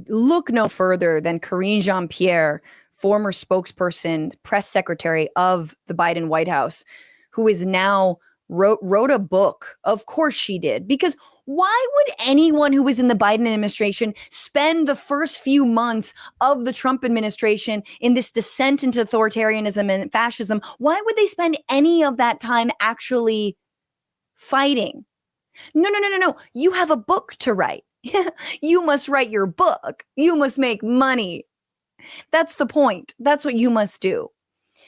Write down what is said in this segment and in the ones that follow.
look no further than Karine Jean-Pierre, former spokesperson, press secretary of the Biden White House, who is now wrote a book. Of course she did, because why would anyone who was in the Biden administration spend the first few months of the Trump administration in this descent into authoritarianism and fascism? Why would they spend any of that time actually fighting? No. You have a book to write. You must write your book. You must make money. That's the point. That's what you must do.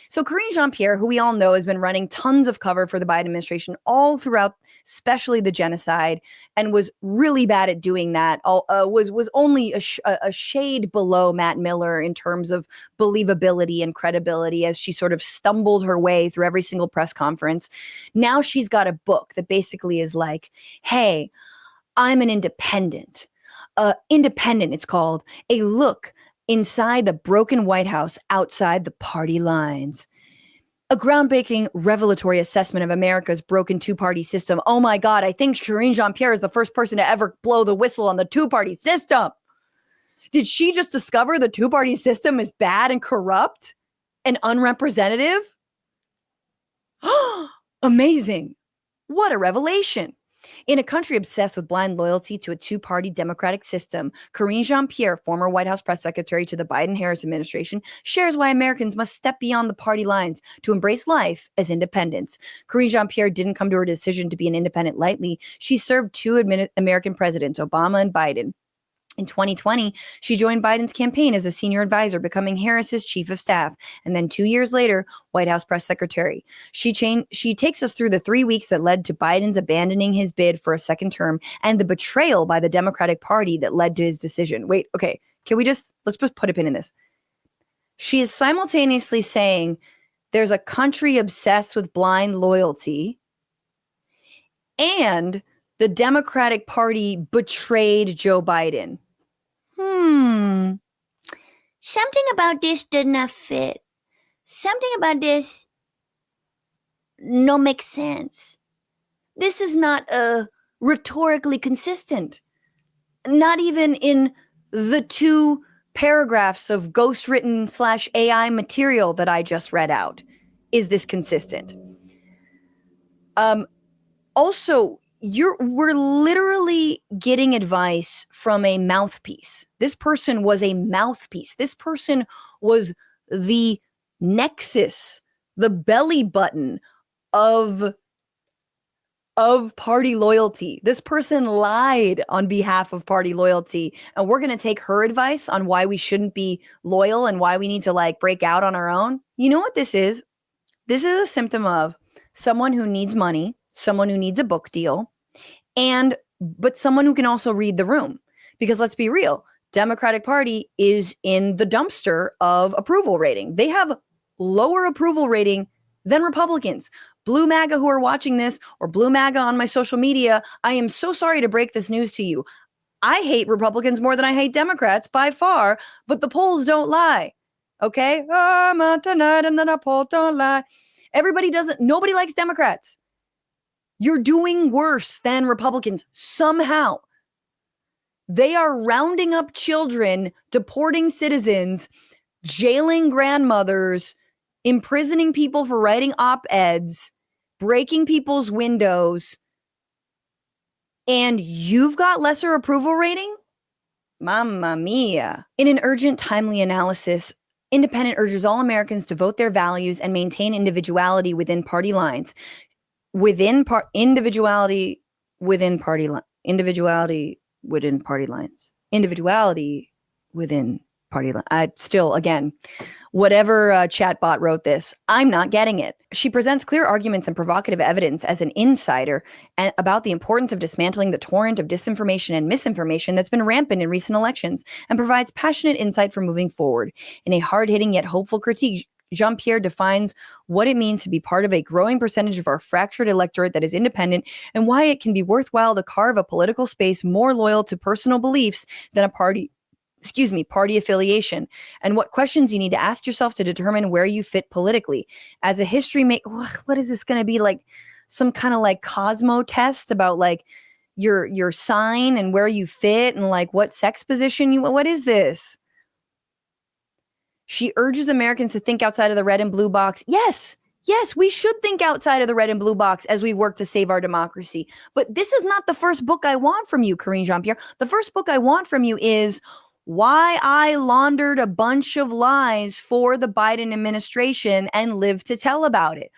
So Karine Jean-Pierre, who we all know has been running tons of cover for the Biden administration all throughout, especially the genocide, and was really bad at doing that, was only a shade below Matt Miller in terms of believability and credibility as she sort of stumbled her way through every single press conference. Now she's got a book that basically is like, hey, I'm an independent. Independent, it's called. A look inside the broken White House, outside the party lines. A groundbreaking, revelatory assessment of America's broken two-party system. Oh my God, I think Karine Jean-Pierre is the first person to ever blow the whistle on the two-party system. Did she just discover the two-party system is bad and corrupt and unrepresentative? Amazing. What a revelation. In a country obsessed with blind loyalty to a two-party democratic system, Karine Jean-Pierre, former White House press secretary to the Biden-Harris administration, shares why Americans must step beyond the party lines to embrace life as independents. Karine Jean-Pierre didn't come to her decision to be an independent lightly. She served two American presidents, Obama and Biden. In 2020, she joined Biden's campaign as a senior advisor, becoming Harris's chief of staff, and then 2 years later, White House press secretary. She takes us through the 3 weeks that led to Biden's abandoning his bid for a second term and the betrayal by the Democratic Party that led to his decision. Wait, okay, let's just put a pin in this. She is simultaneously saying there's a country obsessed with blind loyalty and the Democratic Party betrayed Joe Biden. Something about this does not fit. Something about this no makes sense. This is not rhetorically consistent. Not even in the 2 paragraphs of ghostwritten /AI material that I just read out is this consistent. Also, we're literally getting advice from a mouthpiece. This person was a mouthpiece. This person was the nexus, the belly button of party loyalty. This person lied on behalf of party loyalty, and we're going to take her advice on why we shouldn't be loyal and why we need to break out on our own. You know what this is? This is a symptom of someone who needs money, someone who needs a book deal, but someone who can also read the room. Because let's be real, Democratic Party is in the dumpster of approval rating. They have lower approval rating than Republicans. Blue MAGA who are watching this, or Blue MAGA on my social media, I am so sorry to break this news to you. I hate Republicans more than I hate Democrats by far, but the polls don't lie. Okay? I'm out tonight and then the polls don't lie. Nobody likes Democrats. You're doing worse than Republicans somehow. They are rounding up children, deporting citizens, jailing grandmothers, imprisoning people for writing op-eds, breaking people's windows, and you've got lesser approval rating? Mamma mia. In an urgent, timely analysis, Independent urges all Americans to vote their values and maintain individuality within party lines. Individuality within party lines. Still, again, whatever chatbot wrote this, I'm not getting it. She presents clear arguments and provocative evidence as an insider about the importance of dismantling the torrent of disinformation and misinformation that's been rampant in recent elections, and provides passionate insight for moving forward. In a hard-hitting yet hopeful critique, Jean-Pierre defines what it means to be part of a growing percentage of our fractured electorate that is independent, and why it can be worthwhile to carve a political space more loyal to personal beliefs than a party affiliation, and what questions you need to ask yourself to determine where you fit politically. As a what is this going to be, like some kind of Cosmo test about your sign and where you fit and like what sex position you, what is this? She urges Americans to think outside of the red and blue box. Yes, we should think outside of the red and blue box as we work to save our democracy. But this is not the first book I want from you, Karine Jean-Pierre. The first book I want from you is Why I Laundered a Bunch of Lies for the Biden administration and Lived to Tell About It.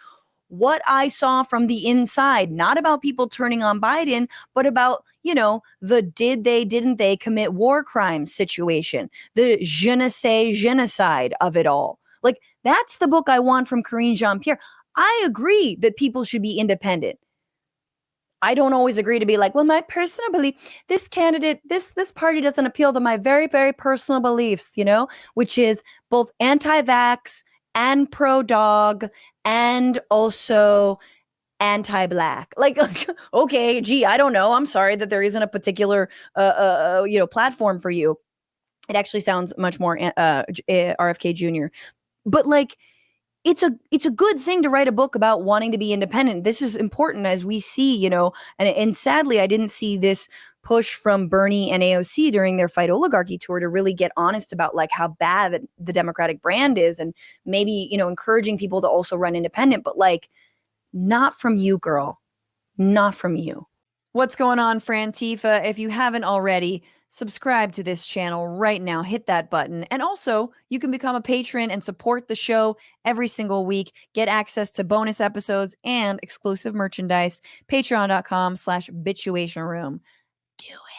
What I saw from the inside, not about people turning on Biden, but about, the didn't they commit war crimes situation, the je ne sais genocide of it all. Like, that's the book I want from Karine Jean-Pierre. I agree that people should be independent. I don't always agree to be like, well, my personal belief, this candidate, this party doesn't appeal to my very, very personal beliefs, which is both anti-vax and pro-dog and also anti-black. Like, okay, gee, I don't know. I'm sorry that there isn't a particular, platform for you. It actually sounds much more RFK Jr. But like, it's a good thing to write a book about wanting to be independent. This is important as we see, and sadly, I didn't see this push from Bernie and AOC during their Fight Oligarchy tour to really get honest about like how bad the Democratic brand is, and maybe, encouraging people to also run independent, but like, not from you, girl, not from you. What's going on, Frantifa? If you haven't already, subscribe to this channel right now. Hit that button. And also, you can become a patron and support the show every single week. Get access to bonus episodes and exclusive merchandise. Patreon.com/Bitchuation Room. Do it.